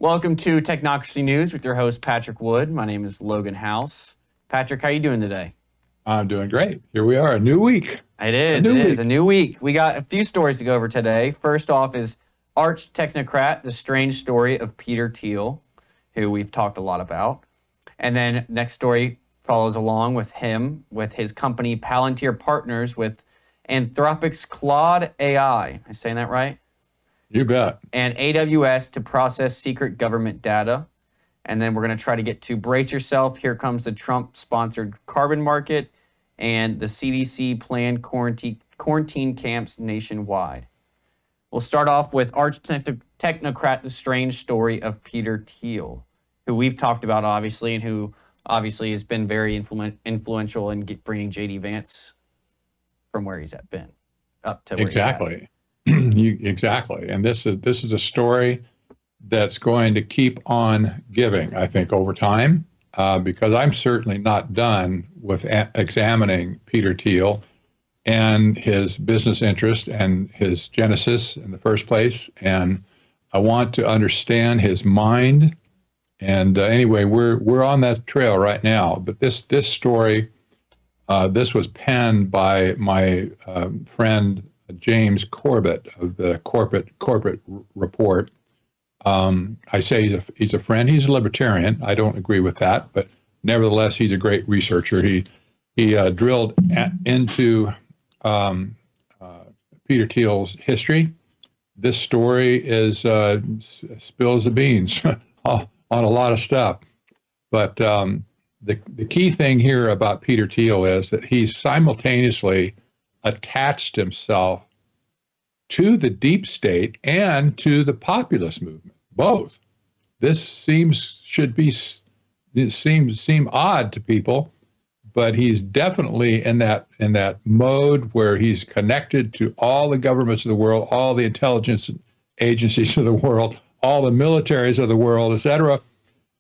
Welcome to Technocracy News with your host, Patrick Wood. My name is Logan House. Patrick, how are you doing today? I'm doing great. Here we are, a new week. It is a new week. We got a few stories to go over today. First off is Arch Technocrat, the strange story of Peter Thiel, who we've talked a lot about. And then next story follows along with him, with his company Palantir Partners with Anthropic's Claude AI. Am I saying that right? You bet. And AWS to process secret government data. And then we're going to try to get to brace yourself. Here comes the Trump-sponsored carbon market and the CDC planned quarantine camps nationwide. We'll start off with Arch Technocrat, the strange story of Peter Thiel, who we've talked about, obviously, and who obviously has been very influential in bringing J.D. Vance from where he's been up to where exactly. he's at. Exactly. And this is a story that's going to keep on giving, I think, over time, because I'm certainly not done with examining Peter Thiel and his business interest and his genesis in the first place. And I want to understand his mind. And anyway, we're on that trail right now. But this story, this was penned by my friend James Corbett of the Corporate Report. I say he's a friend. He's a libertarian. I don't agree with that, but nevertheless, he's a great researcher. He drilled into Peter Thiel's history. This story is spills the beans on a lot of stuff. But the key thing here about Peter Thiel is that he's simultaneously attached himself to the deep state and to the populist movement, both. This seem odd to people, but he's definitely in that mode where he's connected to all the governments of the world, all the intelligence agencies of the world, all the militaries of the world, etc.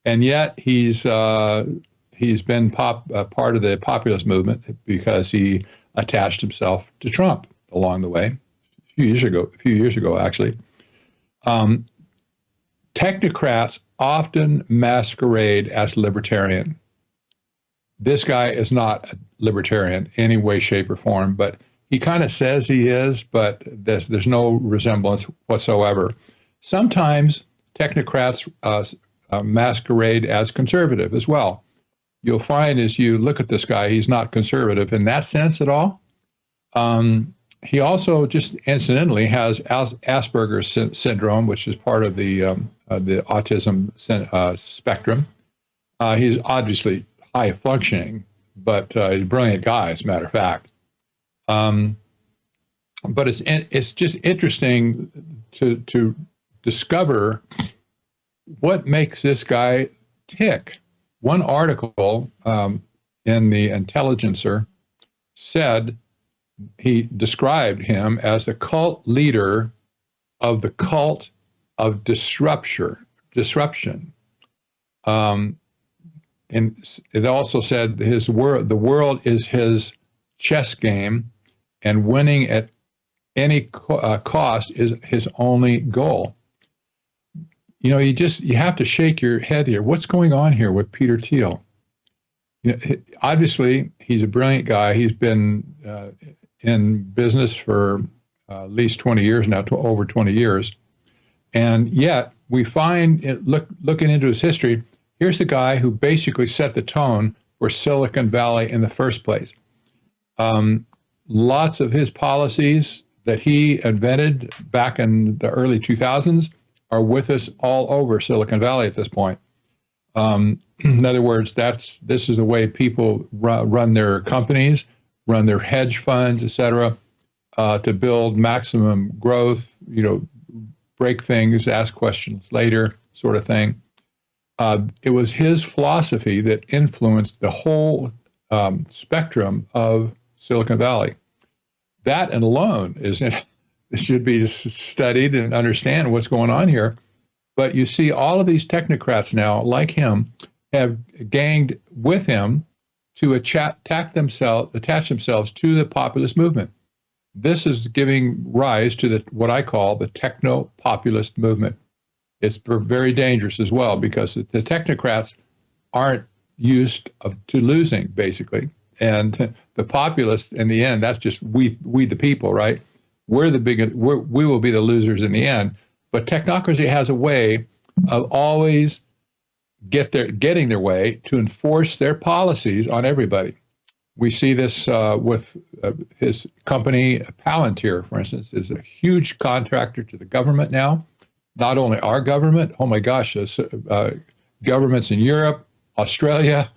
And yet he's been part of the populist movement because he attached himself to Trump along the way, a few years ago, actually. Technocrats often masquerade as libertarian. This guy is not a libertarian in any way, shape, or form, but he kind of says he is, but there's no resemblance whatsoever. Sometimes technocrats masquerade as conservative as well. You'll find as you look at this guy, he's not conservative in that sense at all. He also just incidentally has Asperger's syndrome, which is part of the autism spectrum. He's obviously high functioning, but he's a brilliant guy, as a matter of fact. But it's just interesting to discover what makes this guy tick. One article in the Intelligencer he described him as the cult leader of the cult of disruption. And it also said the world is his chess game, and winning at any cost is his only goal. You know, you have to shake your head here. What's going on here with Peter Thiel? You know, obviously, he's a brilliant guy. He's been in business for at least 20 years now, over 20 years. And yet, we find, looking into his history, here's the guy who basically set the tone for Silicon Valley in the first place. Lots of his policies that he invented back in the early 2000s are with us all over Silicon Valley at this point. In other words, this is the way people run their companies, run their hedge funds, et cetera, to build maximum growth, break things, ask questions later, sort of thing. It was his philosophy that influenced the whole spectrum of Silicon Valley. That and alone should be studied and understand what's going on here. But you see all of these technocrats now, like him, have ganged with him to attach themselves to the populist movement. This is giving rise to what I call the techno-populist movement. It's very dangerous as well because the technocrats aren't used to losing, basically. And the populace, in the end, that's just we the people, right? We will be the losers in the end. But technocracy has a way of always getting their way to enforce their policies on everybody. We see this with his company, Palantir, for instance, is a huge contractor to the government now. Not only our government, oh my gosh, governments in Europe, Australia,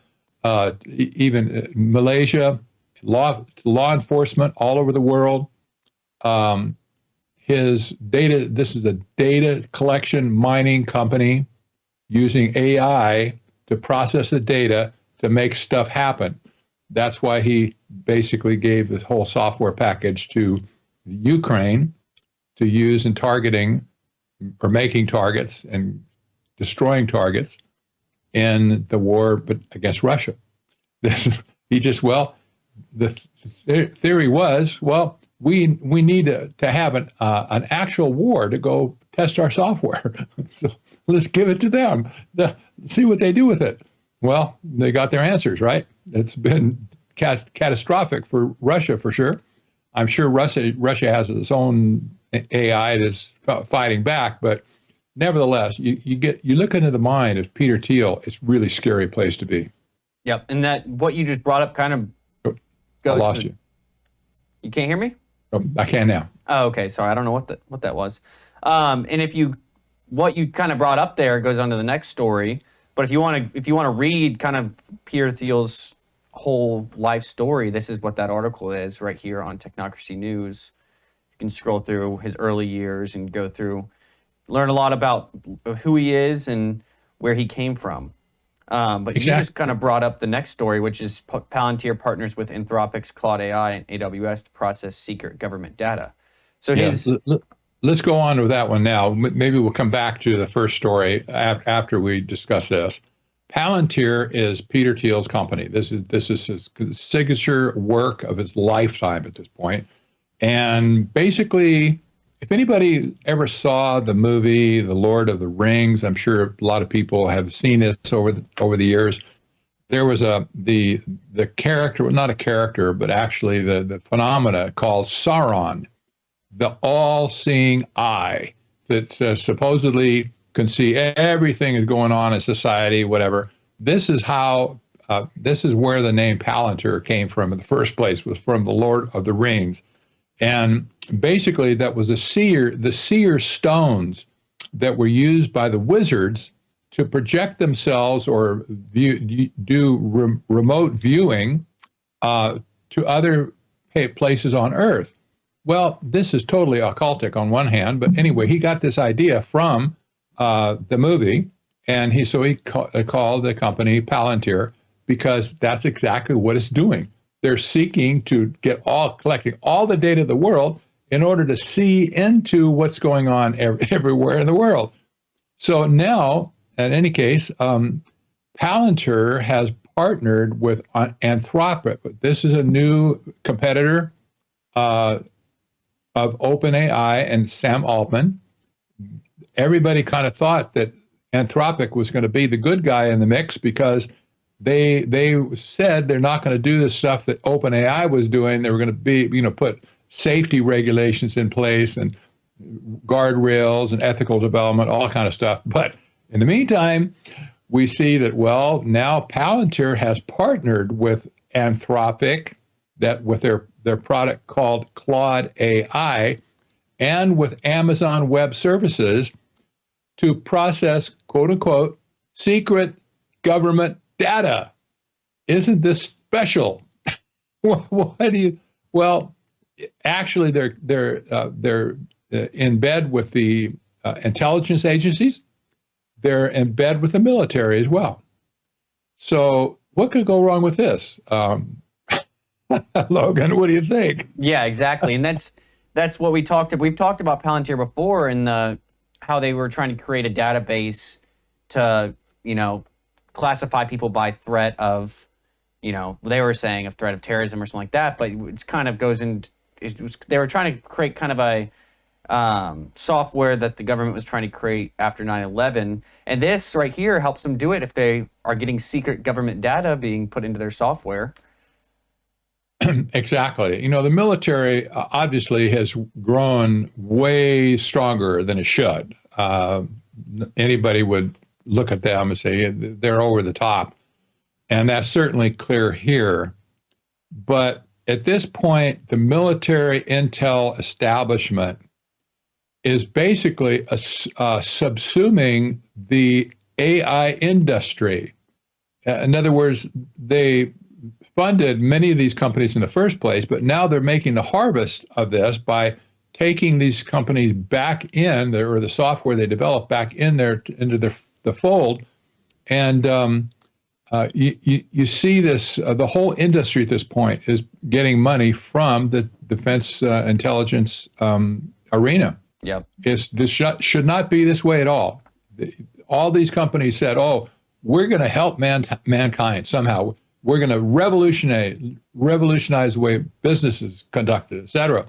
even Malaysia, law enforcement all over the world. His data, this is a data collection mining company using AI to process the data to make stuff happen. That's why he basically gave this whole software package to Ukraine to use in targeting or making targets and destroying targets in the war against Russia. The theory was, well, we need to have an actual war to go test our software. So let's give it to them, see what they do with it. Well, they got their answers, right? It's been catastrophic for Russia, for sure. I'm sure Russia has its own AI that's fighting back, but nevertheless, you look into the mind of Peter Thiel. It's a really scary place to be. Yep, and that what you just brought up kind of goes. I lost you. You can't hear me? Oh, I can now. Oh, okay. Sorry, I don't know what that was. And what you kind of brought up there goes on to the next story. But if you want to read kind of Peter Thiel's whole life story, this is what that article is right here on Technocracy News. You can scroll through his early years and learn a lot about who he is and where he came from. But exactly. You just kind of brought up the next story, which is Palantir partners with Anthropic's Claude AI and AWS to process secret government data. So let's go on with that one now. Maybe we'll come back to the first story after we discuss this. Palantir is Peter Thiel's company. This is his signature work of his lifetime at this point. And basically, if anybody ever saw the movie The Lord of the Rings, I'm sure a lot of people have seen this over the years. There was the character, not a character, but actually the phenomena called Sauron, the all-seeing eye that supposedly can see everything is going on in society, whatever. This is where the name Palantir came from in the first place, was from the Lord of the Rings. And basically that was the seer stones that were used by the wizards to project themselves or do remote viewing to other places on Earth. Well, this is totally occultic on one hand, but anyway, he got this idea from the movie, and he called the company Palantir because that's exactly what it's doing. They're seeking to collecting all the data of the world in order to see into what's going on everywhere in the world. So now, in any case, Palantir has partnered with Anthropic. This is a new competitor of OpenAI and Sam Altman. Everybody kind of thought that Anthropic was going to be the good guy in the mix because they said they're not going to do the stuff that OpenAI was doing. They were going to put safety regulations in place and guardrails and ethical development, all kind of stuff. But in the meantime, we see that, well, now Palantir has partnered with Anthropic, that with their product called Claude AI, and with Amazon Web Services to process, quote unquote, secret government data. Isn't this special? Well, actually, they're in bed with the intelligence agencies. They're in bed with the military as well. So what could go wrong with this? Logan, what do you think? Yeah, exactly. And that's what we've talked about Palantir before, and how they were trying to create a database to, classify people by threat of, they were saying a threat of terrorism or something like that. But it's kind of goes in. They were trying to create kind of software that the government was trying to create after 9/11. And this right here helps them do it if they are getting secret government data being put into their software. Exactly. The military obviously has grown way stronger than it should. Anybody would look at them and say they're over the top. And that's certainly clear here. But at this point, the military intel establishment is basically subsuming the AI industry. In other words, they funded many of these companies in the first place, but now they're making the harvest of this by taking these companies back in, or the software they developed back in there into the fold. And you see this, the whole industry at this point is getting money from the defense intelligence arena. Yep. This should not be this way at all. All these companies said, "Oh, we're going to help mankind somehow. We're going to revolutionize the way business is conducted, etc."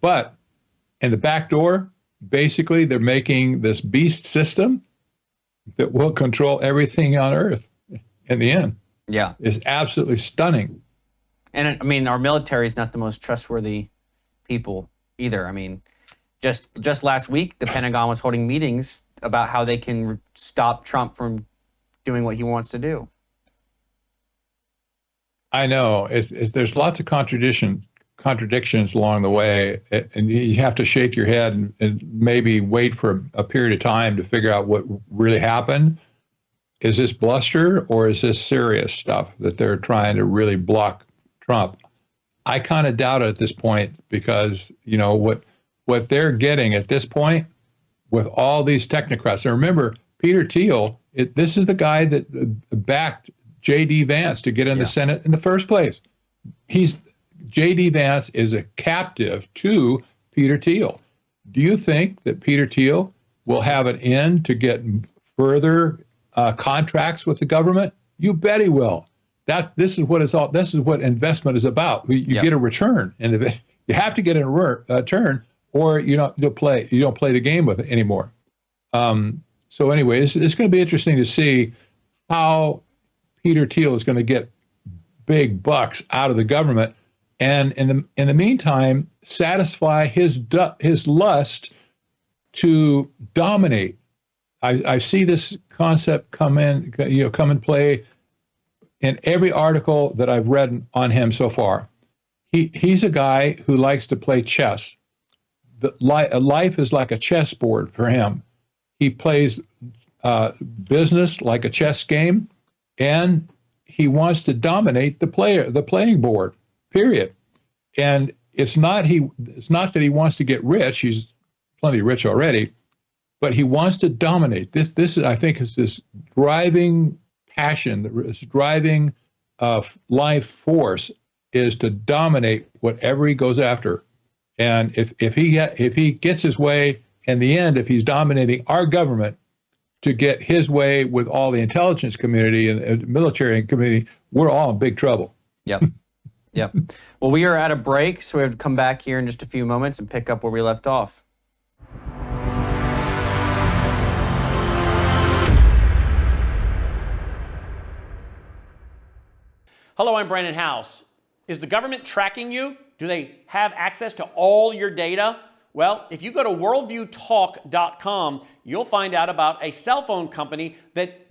But in the back door, basically, they're making this beast system that will control everything on Earth. In the end, yeah, is absolutely stunning. And I mean, our military is not the most trustworthy people either. I mean, just last week, the Pentagon was holding meetings about how they can stop Trump from doing what he wants to do. I know there's lots of contradictions along the way, and you have to shake your head and maybe wait for a period of time to figure out what really happened. Is this bluster, or is this serious stuff that they're trying to really block Trump? I kind of doubt it at this point, because what they're getting at this point with all these technocrats. And remember, Peter Thiel, this is the guy that backed J.D. Vance to get in the Senate in the first place. J.D. Vance is a captive to Peter Thiel. Do you think that Peter Thiel will have an end to get further contracts with the government? You bet he will. This is what investment is about. You get a return, and you have to get a return, or you don't play the game with it anymore. So anyway, it's going to be interesting to see how Peter Thiel is going to get big bucks out of the government, and in the meantime, satisfy his lust to dominate. I see this concept come in play in every article that I've read on him so far. He's a guy who likes to play chess. Life is like a chessboard for him. He plays business like a chess game, and he wants to dominate the playing board. Period. And it's not that he wants to get rich. He's plenty rich already. But he wants to dominate. This is, I think, is this driving passion, this driving life force is to dominate whatever he goes after. And if he gets his way in the end, if he's dominating our government to get his way with all the intelligence community and military community, we're all in big trouble. Yep. Yep. Well, we are at a break, so we have to come back here in just a few moments and pick up where we left off. Hello, I'm Brandon House. Is the government tracking you? Do they have access to all your data? Well, if you go to worldviewtalk.com, you'll find out about a cell phone company that,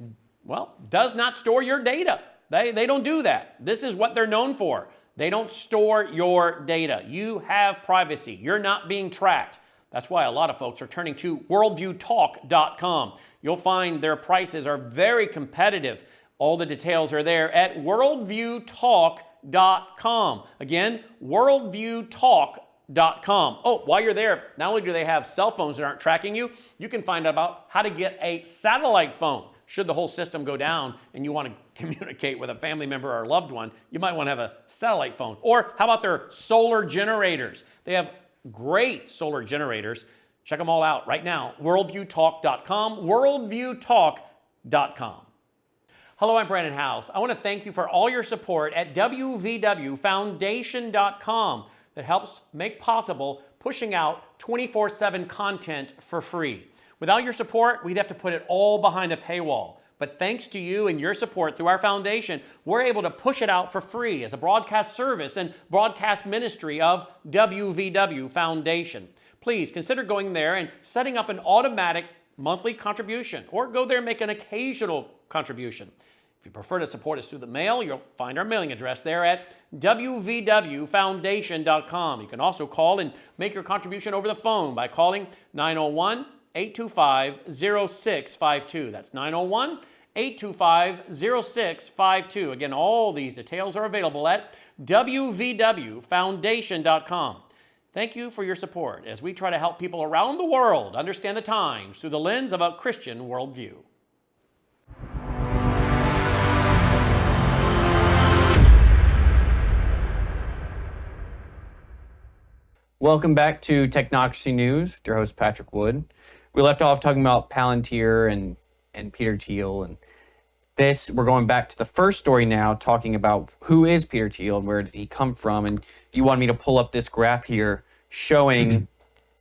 does not store your data. They don't do that. This is what they're known for. They don't store your data. You have privacy. You're not being tracked. That's why a lot of folks are turning to worldviewtalk.com. You'll find their prices are very competitive. All the details are there at worldviewtalk.com. Again, worldviewtalk.com. Oh, while you're there, not only do they have cell phones that aren't tracking you, you can find out about how to get a satellite phone. Should the whole system go down and you want to communicate with a family member or a loved one, you might want to have a satellite phone. Or how about their solar generators? They have great solar generators. Check them all out right now. worldviewtalk.com, worldviewtalk.com. Hello, I'm Brandon House. I want to thank you for all your support at wvwfoundation.com. that helps make possible pushing out 24/7 content for free. Without your support, we'd have to put it all behind a paywall. But thanks to you and your support through our foundation, we're able to push it out for free as a broadcast service and broadcast ministry of WVW Foundation. Please consider going there and setting up an automatic monthly contribution, or go there and make an occasional contribution. If you prefer to support us through the mail, you'll find our mailing address there at wvwfoundation.com. You can also call and make your contribution over the phone by calling 901-825-0652. That's 901-825-0652. Again, all these details are available at wvwfoundation.com. Thank you for your support as we try to help people around the world understand the times through the lens of a Christian worldview. Welcome back to Technocracy News with your host, Patrick Wood. We left off talking about Palantir and Peter Thiel. And we're going back to the first story now, talking about who is Peter Thiel and where did he come from. And you wanted me to pull up this graph here showing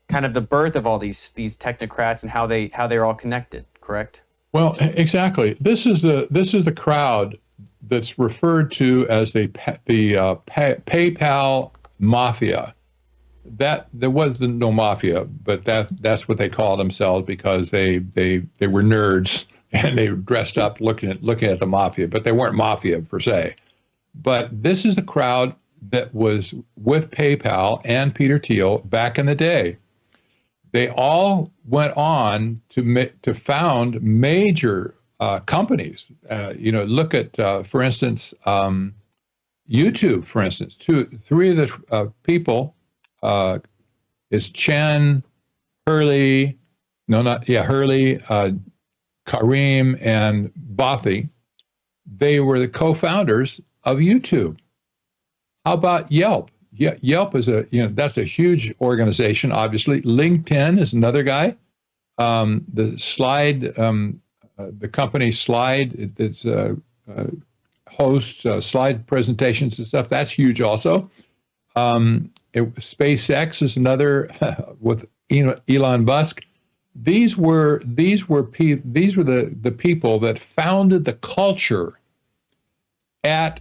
kind of the birth of all these technocrats and how they're all connected, correct? Well, exactly. This is the crowd that's referred to as the PayPal mafia. That there was no mafia, but that's what they called themselves because they were nerds and they dressed up looking at the mafia, but they weren't mafia per se. But this is the crowd that was with PayPal and Peter Thiel back in the day. They all went on to found major companies. Look at, for instance, YouTube. For instance, three of the people. Is Chen, Hurley, Kareem, and Bothy. They were the co-founders of YouTube. How about Yelp? Yelp is that's a huge organization, obviously. LinkedIn is another guy. The company Slide, it's hosts slide presentations and stuff. That's huge also. SpaceX is another with Elon Musk. These were the people that founded the culture at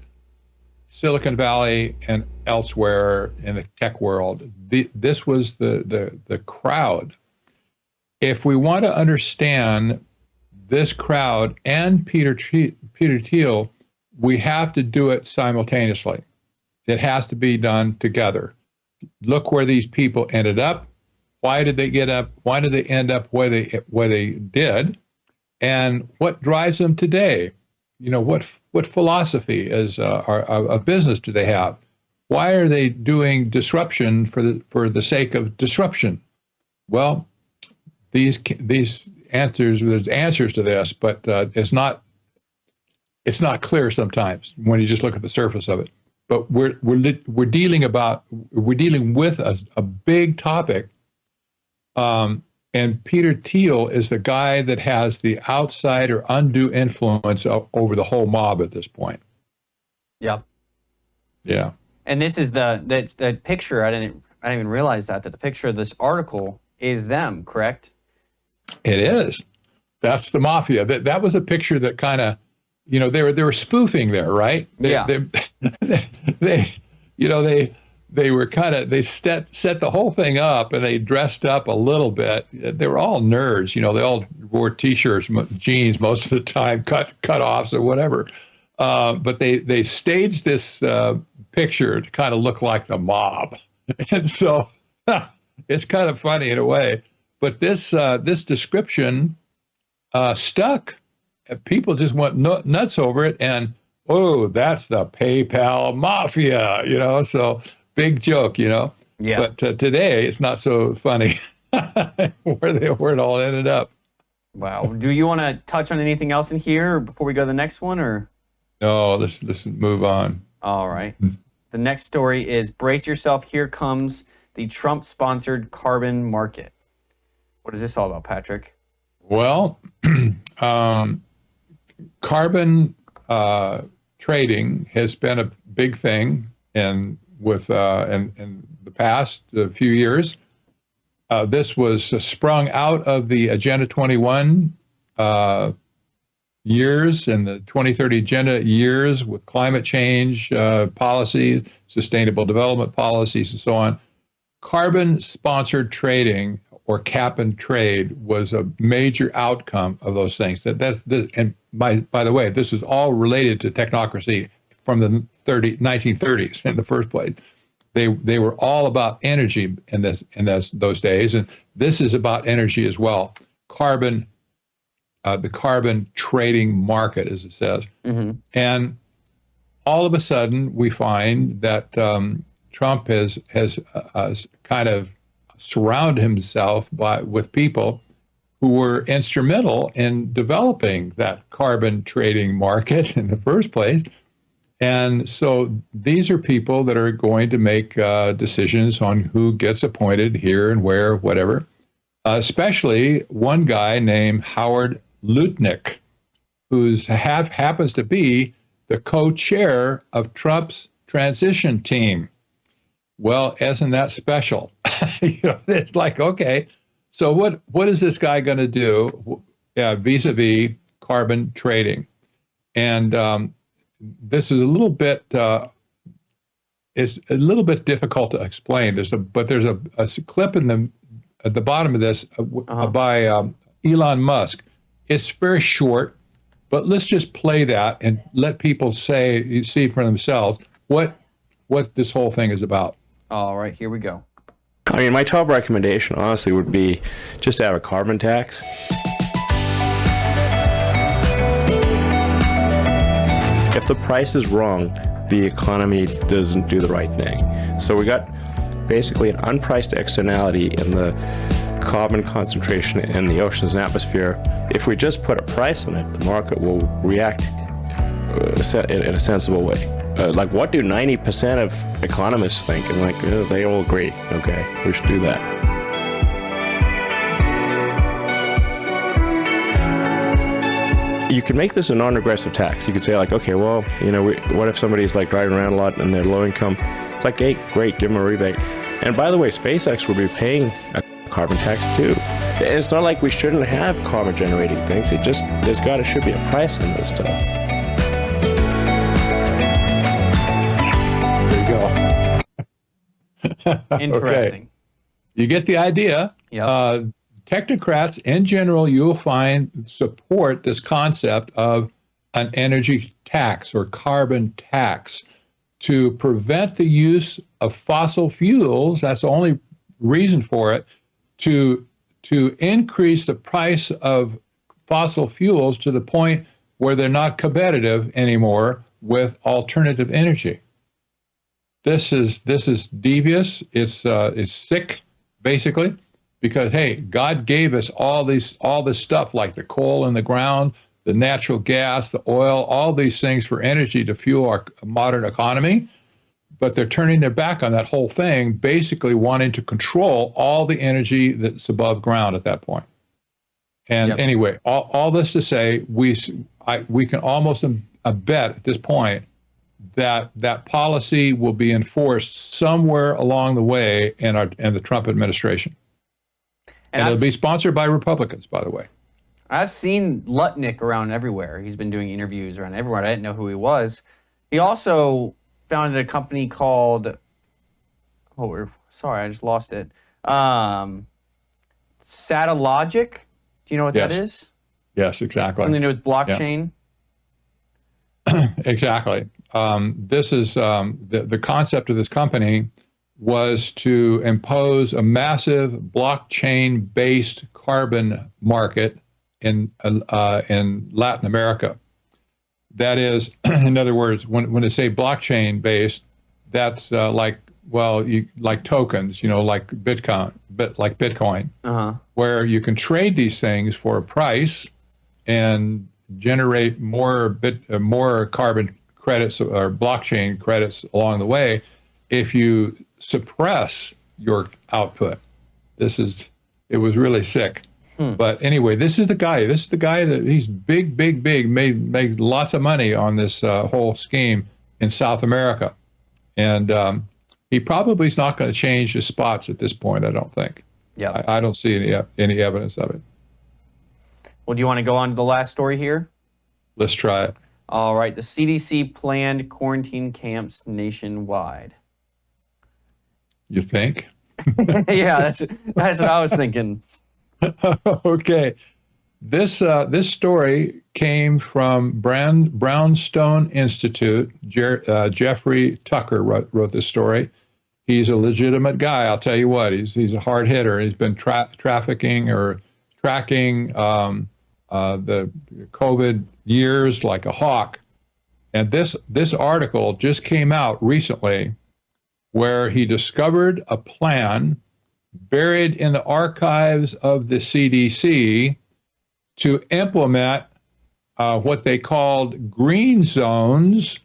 Silicon Valley and elsewhere in the tech world. This was the crowd. If we want to understand this crowd and Peter Thiel, we have to do it simultaneously. It has to be done together. Look where these people ended up. Why did they get up? Why did they end up where they did? And what drives them today? What philosophy is a business do they have? Why are they doing disruption for the sake of disruption? Well, these answers, there's answers to this, but it's not clear sometimes when you just look at the surface of it. But we're dealing with a big topic, and Peter Thiel is the guy that has the outside or undue influence over the whole mob at this point. Yep. Yeah. And this is the picture. I didn't even realize that the picture of this article is them, correct? It is. That's the mafia. That was a picture that kind of. They were spoofing there, right? They were they set the whole thing up, and they dressed up a little bit. They were all nerds, they all wore T-shirts, jeans most of the time, cut-offs or whatever. But they staged this picture to kind of look like the mob, and so it's kind of funny in a way. But this description stuck. People just went nuts over it, and that's the PayPal mafia, so big joke, Yeah. But today it's not so funny where it all ended up. Wow. Do you want to touch on anything else in here before we go to the next one, or? No, let's move on. All right. The next story is brace yourself. Here comes the Trump-sponsored carbon market. What is this all about, Patrick? Well, carbon trading has been a big thing in in the past few years. This was sprung out of the Agenda 21 years and the 2030 Agenda years with climate change policies, sustainable development policies, and so on. Carbon-sponsored trading, or cap and trade, was a major outcome of those things. And by the way, this is all related to technocracy from the 1930s in the first place. They were all about energy in those days, and this is about energy as well. Carbon, the carbon trading market, as it says, and all of a sudden we find that Trump has kind of surrounded himself with people who were instrumental in developing that carbon trading market in the first place. And so these are people that are going to make decisions on who gets appointed here and where, whatever, especially one guy named Howard Lutnick, who happens to be the co-chair of Trump's transition team. Well, isn't that special? It's like, okay, so what is this guy going to do vis-a-vis carbon trading? And this is a little bit it's a little bit difficult to explain. But there's a clip at the bottom of this by Elon Musk. It's very short, but let's just play that and let people see for themselves what this whole thing is about. All right, here we go. I mean, my top recommendation, honestly, would be just to have a carbon tax. If the price is wrong, the economy doesn't do the right thing. So we got basically an unpriced externality in the carbon concentration in the oceans and atmosphere. If we just put a price on it, the market will react in a sensible way. Like, what do 90% of economists think? And like, they all agree. Okay, we should do that. You can make this a non-regressive tax. You could say like, okay, well, what if somebody's like driving around a lot and they're low income? It's like, hey, great, give them a rebate. And by the way, SpaceX would be paying a carbon tax too. And it's not like we shouldn't have carbon generating things. It just, should be a price on this stuff. Interesting. Okay. You get the idea. Yep. Technocrats in general, you'll find, support this concept of an energy tax or carbon tax to prevent the use of fossil fuels. That's the only reason for it, to increase the price of fossil fuels to the point where they're not competitive anymore with alternative energy. This is devious. It's sick, basically, because hey, God gave us all this stuff like the coal in the ground, the natural gas, the oil, all these things for energy to fuel our modern economy, but they're turning their back on that whole thing, basically wanting to control all the energy that's above ground at that point. And anyway, all this to say, we can almost bet at this point that policy will be enforced somewhere along the way in the Trump administration. And it'll be sponsored by Republicans, by the way. I've seen Lutnick around everywhere. He's been doing interviews around everywhere. I didn't know who he was. He also founded a company called, sorry, I just lost it. Satellogic. Do you know what that is? Yes, exactly. Something to do with blockchain? Yeah. Exactly. This is the concept of this company was to impose a massive blockchain-based carbon market in Latin America. That is, in other words, when they say blockchain-based, that's like tokens, like Bitcoin, where you can trade these things for a price and generate more carbon credits or blockchain credits along the way if you suppress your output. It was really sick. But anyway, this is the guy that he's big, made lots of money on this whole scheme in South America. And he probably is not going to change his spots at this point. I don't think. Yeah. I don't see any evidence of it. Well, do you want to go on to the last story here? Let's try it. All right. The CDC planned quarantine camps nationwide. You think? Yeah, that's what I was thinking. Okay. This story came from Brownstone Institute. Jeffrey Tucker wrote this story. He's a legitimate guy. I'll tell you what. He's a hard hitter. He's been tracking the COVID years like a hawk. And this article just came out recently, where he discovered a plan buried in the archives of the CDC to implement what they called green zones,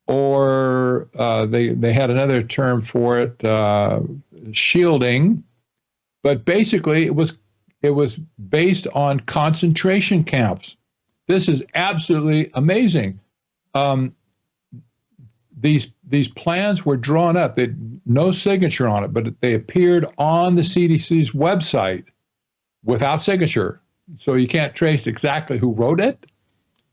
or they had another term for it, shielding. But basically, it was based on concentration camps. This is absolutely amazing. These plans were drawn up. They had no signature on it, but they appeared on the CDC's website without signature. So you can't trace exactly who wrote it,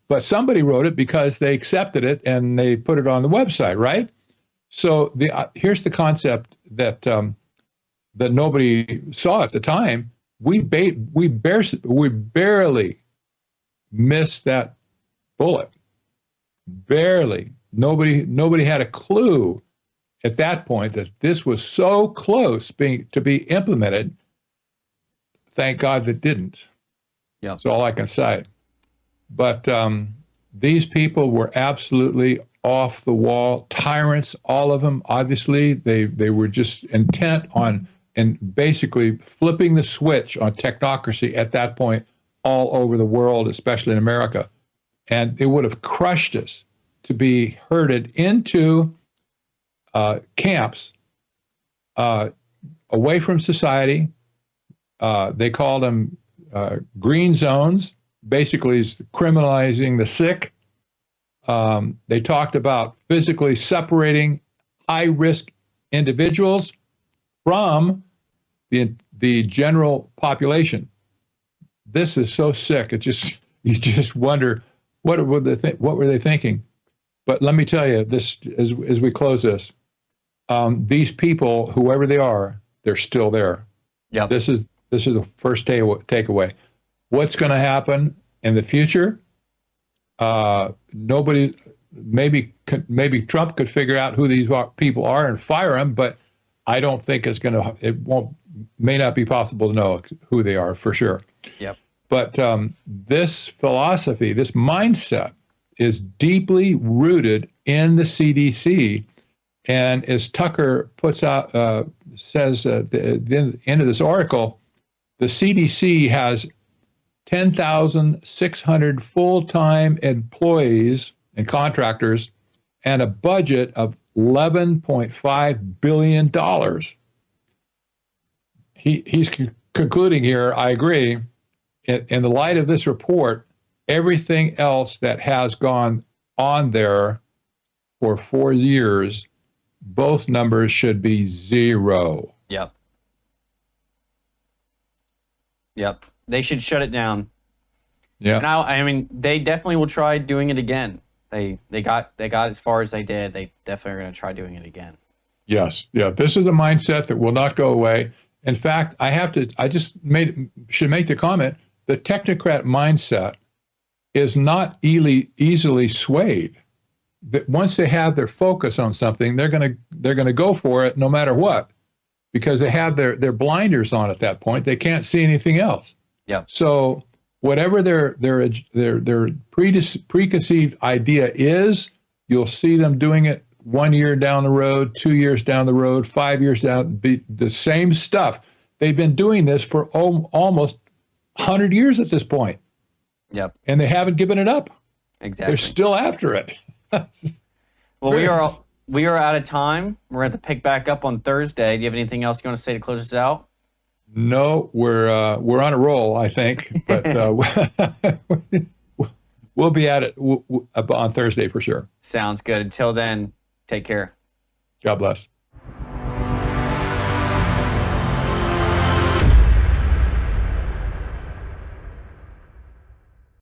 but somebody wrote it because they accepted it and they put it on the website, right? So here's the concept that that nobody saw at the time. We barely missed that bullet. Barely. Nobody had a clue at that point that this was so close to be implemented. Thank God that didn't. Yeah. That's all I can say. But these people were absolutely off the wall tyrants, all of them. Obviously, they were just intent on and basically flipping the switch on technocracy at that point all over the world, especially in America. And it would have crushed us to be herded into camps away from society. They called them green zones, basically criminalizing the sick. They talked about physically separating high-risk individuals from the general population. This is so sick. You just wonder what were they thinking. But let me tell you this as we close this. These people, whoever they are, they're still there. Yeah. This is the first takeaway. What's going to happen in the future? Nobody. Maybe Trump could figure out who these people are and fire them, but I don't think may not be possible to know who they are for sure. Yep. But this philosophy, this mindset, is deeply rooted in the CDC. And as Tucker says at the end of this article, the CDC has 10,600 full-time employees and contractors and a budget of $11.5 billion. He's concluding here, I agree, in the light of this report, everything else that has gone on there for 4 years, both numbers should be 0. Yep. They should shut it down. Yeah. And I mean, they definitely will try doing it again. They got as far as they did. They definitely are going to try doing it again. Yes. Yeah. This is a mindset that will not go away. In fact, I should make the comment, the technocrat mindset is not easily swayed. That once they have their focus on something, they're gonna go for it no matter what, because they have their blinders on at that point. They can't see anything else. Yeah. So whatever their preconceived idea is, you'll see them doing it 1 year down the road, 2 years down the road, 5 years down, the same stuff. They've been doing this for almost 100 years at this point. Yep. And they haven't given it up. Exactly. They're still after it. Well, we are out of time. We're going to pick back up on Thursday. Do you have anything else you want to say to close us out? No, we're on a roll, I think, but we'll be at it on Thursday for sure. Sounds good. Until then, take care. God bless.